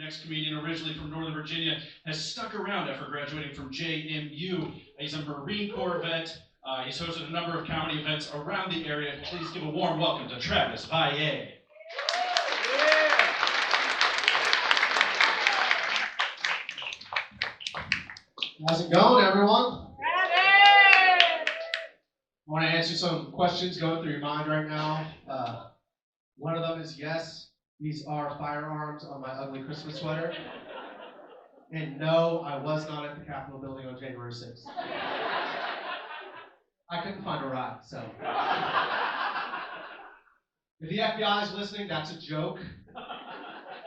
next comedian, originally from Northern Virginia, has stuck around after graduating from JMU. He's a Marine Corps vet. He's hosted a number of comedy events around the area. Please give a warm welcome to Travis Valle. How's it going, everyone? I want to answer some questions going through your mind right now. One of them is yes, these are firearms on my ugly Christmas sweater. And no, I was not at the Capitol building on January 6th. I couldn't find a ride, so. If the FBI is listening, that's a joke.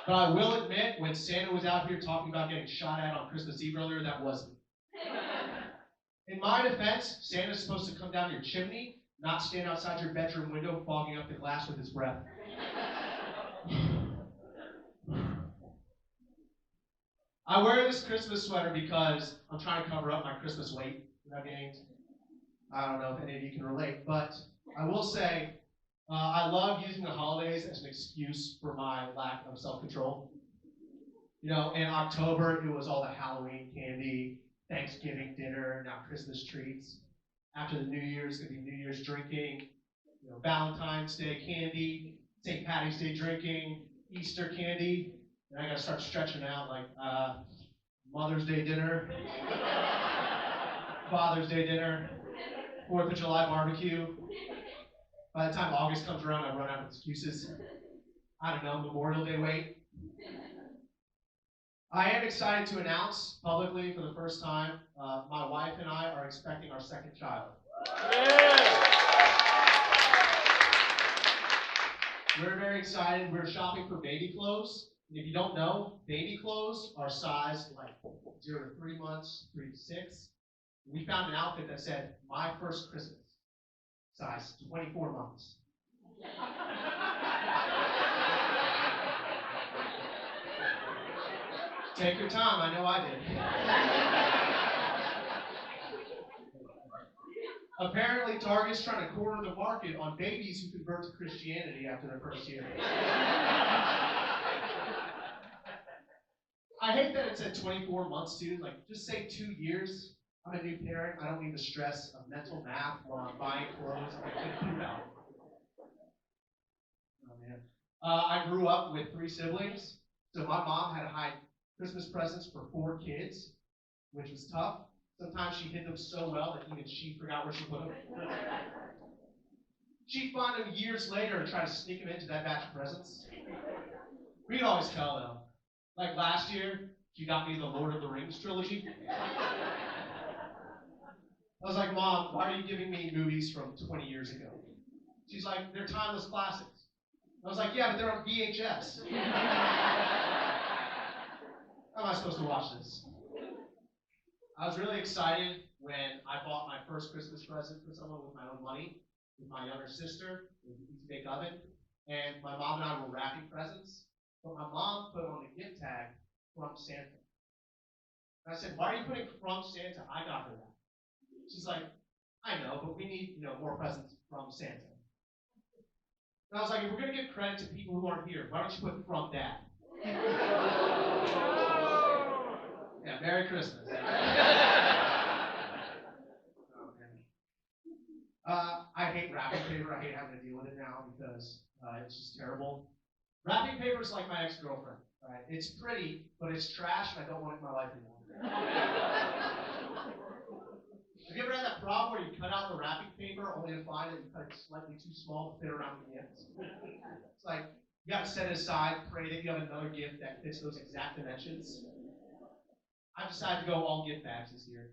But I will admit, when Santa was out here talking about getting shot at on Christmas Eve earlier, that wasn't. In my defense, Santa's supposed to come down your chimney, not stand outside your bedroom window fogging up the glass with his breath. I wear this Christmas sweater because I'm trying to cover up my Christmas weight that I've gained. I don't know if any of you can relate, but I will say I love using the holidays as an excuse for my lack of self-control. You know, in October, it was all the Halloween candy, Thanksgiving dinner, now Christmas treats. After the New Year's, it's going to be New Year's drinking, you know, Valentine's Day candy, St. Patty's Day drinking, Easter candy. And I got to start stretching out like Mother's Day dinner, Father's Day dinner, 4th of July barbecue. By the time August comes around, I run out of excuses. I don't know, Memorial Day wait. I am excited to announce publicly for the first time, my wife and I are expecting our second child. Yeah. We're very excited. We're shopping for baby clothes. And if you don't know, baby clothes are sized like 0 to 3 months, 3 to 6. We found an outfit that said, my first Christmas, size 24 months. Take your time, I know I did. Apparently, Target's trying to corner the market on babies who convert to Christianity after their first year. I hate that it said 24 months, too. Like, just say 2 years. I'm a new parent. I don't need the stress of mental math while I'm buying clothes. I couldn't do that. Oh, man. I grew up with 3 siblings, so my mom had to hide Christmas presents for 4 kids, which was tough. Sometimes she hid them so well that even she forgot where she put them. She'd find them years later and try to sneak them into that batch of presents. We'd always tell them. Like last year, she got me the Lord of the Rings trilogy. I was like, Mom, why are you giving me movies from 20 years ago? She's like, they're timeless classics. I was like, yeah, but they're on VHS. How am I supposed to watch this? I was really excited when I bought my first Christmas present for someone with my own money, with my younger sister, with an Easy Bake Oven, and my mom and I were wrapping presents, but my mom put on the gift tag from Santa. And I said, why are you putting from Santa? I got her that. She's like, I know, but we need, more presents from Santa. And I was like, if we're going to give credit to people who aren't here, why don't you put from Dad? Yeah, Merry Christmas. I hate wrapping paper. I hate having to deal with it now because it's just terrible. Wrapping paper is like my ex-girlfriend. Right? It's pretty, but it's trash, and I don't want it in my life anymore. Have you ever had that problem where you cut out the wrapping paper only to find that you cut it slightly too small to fit around the gift? It's like you got to set it aside, pray that you have another gift that fits those exact dimensions. I've decided to go all gift bags this year.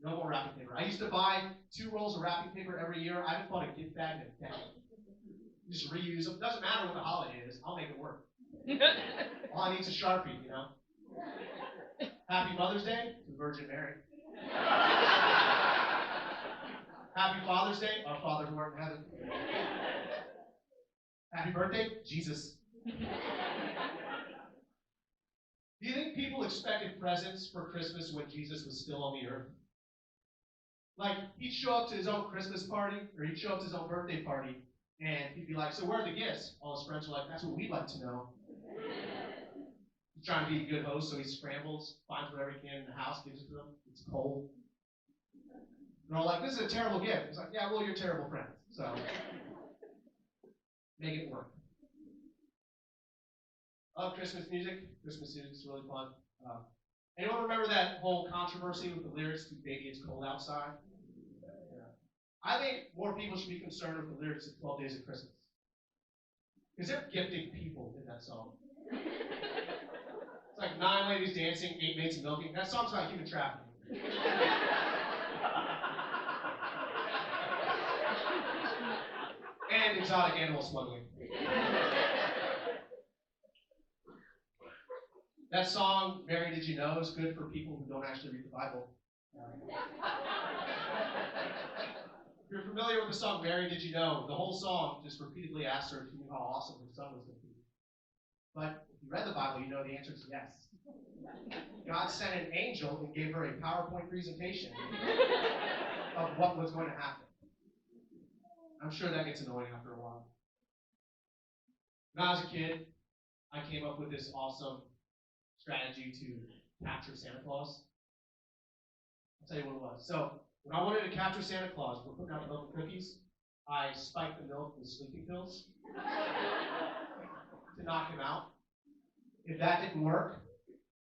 No more wrapping paper. I used to buy 2 rolls of wrapping paper every year. I haven't bought a gift bag in a decade. Just reuse them. Doesn't matter what the holiday is. I'll make it work. All I need is a Sharpie, Happy Mother's Day to Virgin Mary. Happy Father's Day, our Father who art in heaven. Happy birthday, Jesus. Do you think people expected presents for Christmas when Jesus was still on the earth? Like, he'd show up to his own Christmas party, or he'd show up to his own birthday party, and he'd be like, so where are the gifts? All his friends were like, that's what we'd like to know. trying to be a good host, so he scrambles, finds whatever he can in the house, gives it to them. It's cold. They're all like, "This is a terrible gift." It's like, "Yeah, well, you're terrible friends, so make it work." I love Christmas music. Christmas music is really fun. Anyone remember that whole controversy with the lyrics to "Baby It's Cold Outside"? Yeah. I think more people should be concerned with the lyrics of 12 Days of Christmas. Because they're gifting people in that song. It's like 9 ladies dancing, 8 maids milking. That song's about human trafficking. And exotic animal smuggling. That song, "Mary Did You Know," is good for people who don't actually read the Bible. If you're familiar with the song "Mary Did You Know," the whole song just repeatedly asks her if she knew how awesome her son was going to be. But if you read the Bible, you know the answer is yes. God sent an angel and gave her a PowerPoint presentation of what was going to happen. I'm sure that gets annoying after a while. When I was a kid, I came up with this awesome strategy to capture Santa Claus. I'll tell you what it was. So, when I wanted to capture Santa Claus, we're putting out milk and cookies. I spiked the milk with sleeping pills to knock him out. If that didn't work,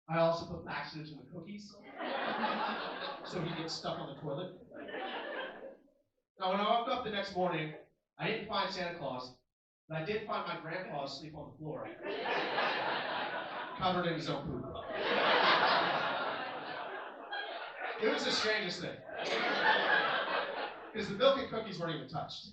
I also put laxatives in the cookies so he gets stuck on the toilet. Now, when I woke up the next morning, I didn't find Santa Claus, but I did find my grandpa asleep on the floor, covered in his own poop. It was the strangest thing. Because the milk and cookies weren't even touched.